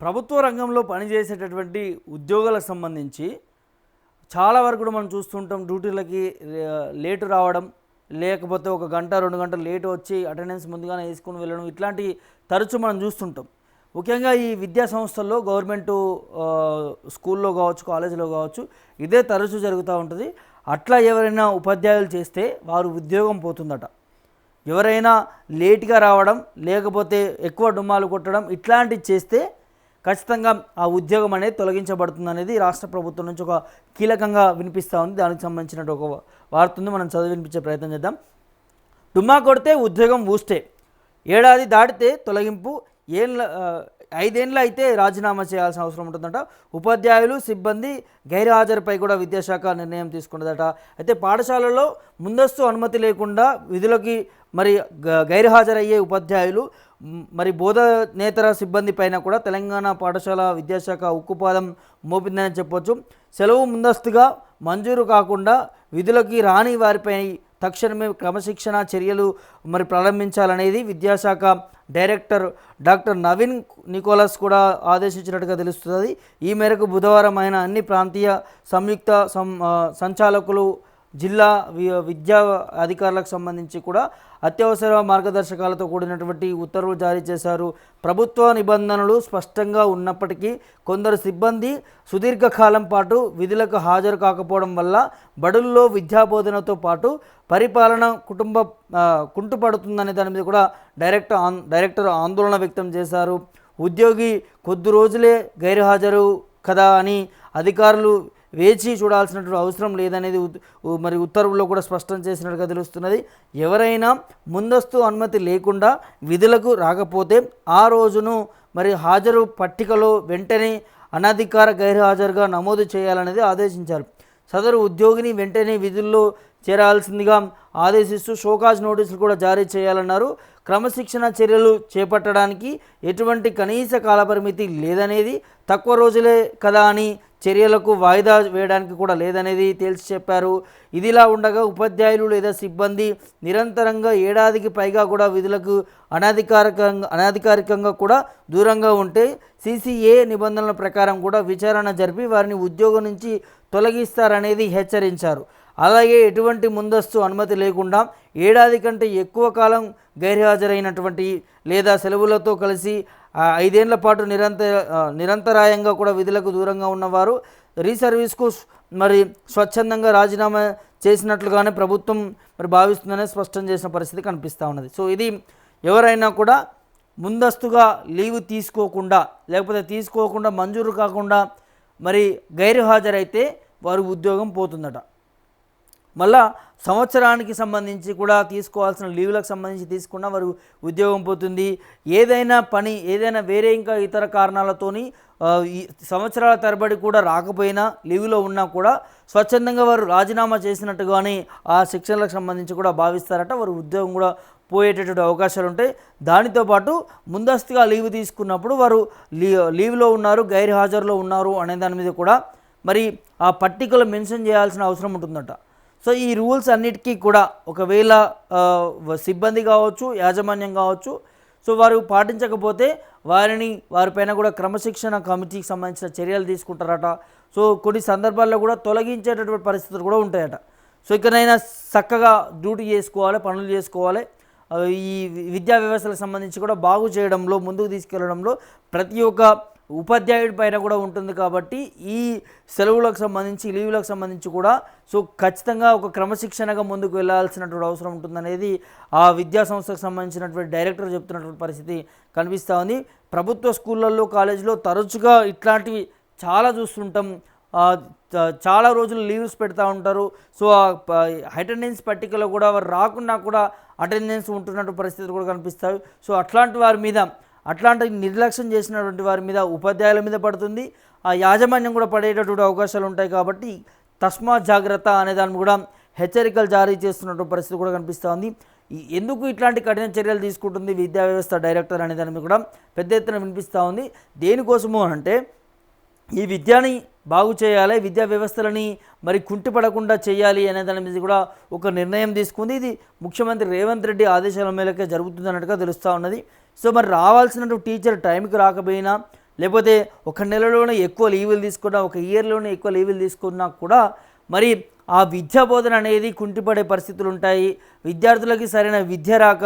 ప్రభుత్వ రంగంలో పనిచేసేటటువంటి ఉద్యోగులకు సంబంధించి చాలా వరకు కూడా మనం చూస్తుంటాం. డ్యూటీలకి లేటు రావడం, లేకపోతే ఒక గంట 2 గంటలు లేటు వచ్చి అటెండెన్స్ ముందుగానే వేసుకొని వెళ్ళడం, ఇట్లాంటి తరచూ మనం చూస్తుంటాం. ముఖ్యంగా ఈ విద్యా సంస్థల్లో గవర్నమెంటు స్కూల్లో కావచ్చు, కాలేజీలో కావచ్చు, ఇదే తరచూ జరుగుతూ ఉంటుంది. అట్లా ఎవరైనా ఉపాధ్యాయులు చేస్తే వారు ఉద్యోగం పోతుందట. ఎవరైనా లేట్గా రావడం, లేకపోతే ఎక్కువ డుమ్మాలు కొట్టడం, ఇట్లాంటివి చేస్తే ఖచ్చితంగా ఆ ఉద్యోగం అనేది తొలగించబడుతుంది అనేది రాష్ట్ర ప్రభుత్వం నుంచి ఒక కీలకంగా వినిపిస్తూ ఉంది. దానికి సంబంధించిన ఒక వార్త ఉంది, మనం చదివి వినిపించే ప్రయత్నం చేద్దాం. డుమ్మా కొడితే ఉద్యోగం ఊస్తే, ఏడాది దాటితే తొలగింపు, 5 ఏళ్ళు అయితే రాజీనామా చేయాల్సిన అవసరం ఉంటుందట. ఉపాధ్యాయులు సిబ్బంది గైర్హాజరుపై కూడా విద్యాశాఖ నిర్ణయం తీసుకున్నదట. అయితే పాఠశాలలో ముందస్తు అనుమతి లేకుండా విధులకి గైర్హాజరయ్యే ఉపాధ్యాయులు బోధనేతర సిబ్బంది పైన కూడా తెలంగాణ పాఠశాల విద్యాశాఖ ఉక్కుపాదం మోపిందని చెప్పొచ్చు. సెలవు ముందస్తుగా మంజూరు కాకుండా విధులకి రాని వారిపై తక్షణమే క్రమశిక్షణ చర్యలు ప్రారంభించాలనేది విద్యాశాఖ డైరెక్టర్ డాక్టర్ నవీన్ నికోలస్ కూడా ఆదేశించినట్టుగా తెలుస్తుంది. ఈ మేరకు బుధవారం ఆయన అన్ని ప్రాంతీయ సంయుక్త సంచాలకులు, జిల్లా విద్యా అధికారులకు సంబంధించి కూడా అత్యవసర మార్గదర్శకాలతో కూడినటువంటి ఉత్తర్వులు జారీ చేశారు. ప్రభుత్వ నిబంధనలు స్పష్టంగా ఉన్నప్పటికీ కొందరు సిబ్బంది సుదీర్ఘకాలం పాటు విధులకు హాజరు కాకపోవడం వల్ల బడుల్లో విద్యాబోధనతో పాటు పరిపాలన కుంటుపడుతుందనే దాని మీద కూడా డైరెక్టర్ ఆందోళన వ్యక్తం చేశారు. ఉద్యోగి కొద్ది రోజులే గైర్హాజరు కదా అని అధికారులు వేచి చూడాల్సినటువంటి అవసరం లేదనేది ఉత్తర్వుల్లో కూడా స్పష్టం చేసినట్టుగా తెలుస్తున్నది. ఎవరైనా ముందస్తు అనుమతి లేకుండా విధులకు రాకపోతే ఆ రోజును హాజరు పట్టికలో వెంటనే అనధికార గైర్హాజరుగా నమోదు చేయాలనేది ఆదేశించారు. సదరు ఉద్యోగిని వెంటనే విధుల్లో చేరాల్సిందిగా ఆదేశిస్తూ షోకాజ్ నోటీసులు కూడా జారీ చేయాలన్నారు. క్రమశిక్షణ చర్యలు చేపట్టడానికి ఎటువంటి కనీస కాలపరిమితి లేదనేది, తక్కువ రోజులే కదా అని చర్యలకు వాయిదా వేయడానికి కూడా లేదనేది తేల్చి చెప్పారు. ఇదిలా ఉండగా ఉపాధ్యాయులు లేదా సిబ్బంది నిరంతరంగా ఏడాదికి పైగా కూడా విధులకు అనధికారికంగా కూడా దూరంగా ఉంటే CCA నిబంధనల ప్రకారం కూడా విచారణ జరిపి వారిని ఉద్యోగం నుంచి తొలగిస్తారనేది హెచ్చరించారు. అలాగే ఎటువంటి ముందస్తు అనుమతి లేకుండా ఏడాది కంటే ఎక్కువ కాలం గైర్హాజరైనటువంటి లేదా సెలవులతో కలిసి 5 ఏళ్ల పాటు నిరంతరాయంగా కూడా విధులకు దూరంగా ఉన్నవారు రీసర్వీస్కు స్వచ్ఛందంగా రాజీనామా చేసినట్లుగానే ప్రభుత్వం భావిస్తుందనే స్పష్టం చేసిన పరిస్థితి కనిపిస్తూ ఉన్నది. సో ఇది ఎవరైనా కూడా ముందస్తుగా లీవ్ తీసుకోకుండా మంజూరు కాకుండా గైర్హాజరైతే వారు ఉద్యోగం పోతుందట. మళ్ళా సంవత్సరానికి సంబంధించి కూడా తీసుకోవాల్సిన లీవులకు సంబంధించి తీసుకున్న వారు ఉద్యోగం పోతుంది. ఏదైనా వేరే ఇంకా ఇతర కారణాలతోని సంవత్సరాల తరబడి కూడా రాకపోయినా లీవులో ఉన్నా కూడా స్వచ్ఛందంగా వారు రాజీనామా చేసినట్టుగానే ఆ శిక్షణలకు సంబంధించి కూడా భావిస్తారట. వారు ఉద్యోగం కూడా పోయేటటువంటి అవకాశాలు ఉంటాయి. దానితో పాటు ముందస్తుగా లీవ్ తీసుకున్నప్పుడు వారు లీవ్లో ఉన్నారు, గైర్హాజరులో ఉన్నారు అనే దాని మీద కూడా ఆ పట్టికలో మెన్షన్ చేయాల్సిన అవసరం ఉంటుందట. సో ఈ రూల్స్ అన్నిటికీ కూడా ఒకవేళ సిబ్బంది కావచ్చు, యాజమాన్యం కావచ్చు, సో వారు పాటించకపోతే వారిపైన కూడా క్రమశిక్షణ కమిటీకి సంబంధించిన చర్యలు తీసుకుంటారట. సో కొన్ని సందర్భాల్లో కూడా తొలగించేటటువంటి పరిస్థితులు కూడా ఉంటాయట. సో ఇకనైనా చక్కగా డ్యూటీ చేసుకోవాలి, పనులు చేసుకోవాలి. ఈ విద్యా వ్యవస్థలకు సంబంధించి కూడా బాగు చేయడంలో, ముందుకు తీసుకెళ్లడంలో ప్రతి ఒక్క ఉపాధ్యాయుడి పైన కూడా ఉంటుంది. కాబట్టి ఈ సెలవులకు సంబంధించి, లీవులకు సంబంధించి కూడా సో ఖచ్చితంగా ఒక క్రమశిక్షణగా ముందుకు వెళ్ళాల్సినటువంటి అవసరం ఉంటుందనేది ఆ విద్యా సంస్థకు సంబంధించినటువంటి డైరెక్టర్ చెప్తున్నటువంటి పరిస్థితి కనిపిస్తూ ఉంది. ప్రభుత్వ స్కూళ్ళల్లో, కాలేజీలో తరచుగా ఇట్లాంటివి చాలా చూస్తుంటాం. చాలా రోజులు లీవ్స్ పెడతా ఉంటారు. సో అటెండెన్స్ పట్టికలో కూడా వారు రాకున్నా కూడా అటెండెన్స్ ఉంటున్నటువంటి పరిస్థితులు కూడా కనిపిస్తాయి. సో అట్లాంటి నిర్లక్ష్యం చేసినటువంటి వారి మీద ఉపాధ్యాయుల మీద పడుతుంది, ఆ యాజమాన్యం కూడా పడేటటువంటి అవకాశాలు ఉంటాయి. కాబట్టి తస్మా జాగ్రత్త అనే దాన్ని కూడా హెచ్చరికలు జారీ చేస్తున్నటువంటి పరిస్థితి కూడా కనిపిస్తూ ఉంది. ఎందుకు ఇట్లాంటి కఠిన చర్యలు తీసుకుంటుంది విద్యా వ్యవస్థ డైరెక్టర్ అనే దాని మీద కూడా పెద్ద ఎత్తున వినిపిస్తూ ఉంది. దేనికోసము అంటే ఈ విద్యని బాగు చేయాలి, విద్యా వ్యవస్థలని కుంటిపడకుండా చేయాలి అనే దాని మీద కూడా ఒక నిర్ణయం తీసుకుంది. ఇది ముఖ్యమంత్రి రేవంత్ రెడ్డి ఆదేశాల మేరకే జరుగుతుంది అన్నట్టుగా తెలుస్తూ ఉన్నది. సో రావాల్సినటువంటి టీచర్ టైంకి రాకపోయినా, లేకపోతే ఒక నెలలోనే ఎక్కువ లీవులు తీసుకున్నా, ఒక ఇయర్లోనే ఎక్కువ లీవులు తీసుకున్నా కూడా మరి ఆ విద్యా బోధన అనేది కుంటిపడే పరిస్థితులు ఉంటాయి. విద్యార్థులకి సరైన విద్య రాక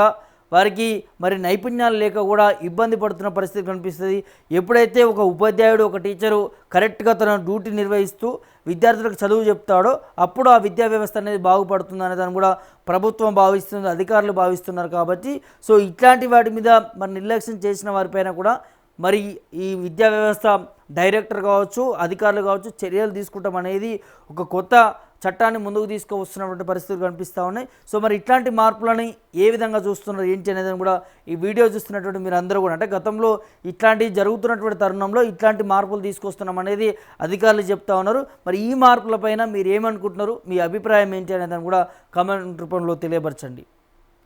వారికి మరి నైపుణ్యాలు లేక కూడా ఇబ్బంది పడుతున్న పరిస్థితి కనిపిస్తుంది. ఎప్పుడైతే ఒక ఉపాధ్యాయుడు, ఒక టీచరు కరెక్ట్గా తన డ్యూటీ నిర్వహిస్తూ విద్యార్థులకు చదువు చెప్తాడో అప్పుడు ఆ విద్యా వ్యవస్థ అనేది బాగుపడుతుంది అనే దాన్ని కూడా ప్రభుత్వం భావిస్తుంది, అధికారులు భావిస్తున్నారు. కాబట్టి సో ఇట్లాంటి వాటి మీద మరి నిర్లక్ష్యం చేసిన వారిపైన కూడా మరి ఈ విద్యా వ్యవస్థ డైరెక్టర్ కావచ్చు, అధికారులు కావచ్చు చర్యలు తీసుకుంటాం అనేది ఒక కొత్త చట్టాన్ని ముందుకు తీసుకువస్తున్నటువంటి పరిస్థితులు కనిపిస్తూ ఉన్నాయి. సో మరి ఇట్లాంటి మార్పులని ఏ విధంగా చూస్తున్నారు ఏంటి అనేది కూడా ఈ వీడియో చూస్తున్నటువంటి మీరు అందరూ కూడా, అంటే గతంలో ఇట్లాంటి జరుగుతున్నటువంటి తరుణంలో ఇట్లాంటి మార్పులు తీసుకొస్తున్నాం అనేది అధికారులు చెప్తా ఉన్నారు. మరి ఈ మార్పులపైన మీరు ఏమనుకుంటున్నారు, మీ అభిప్రాయం ఏంటి అనేది కూడా కామెంట్ రూపంలో తెలియపరచండి.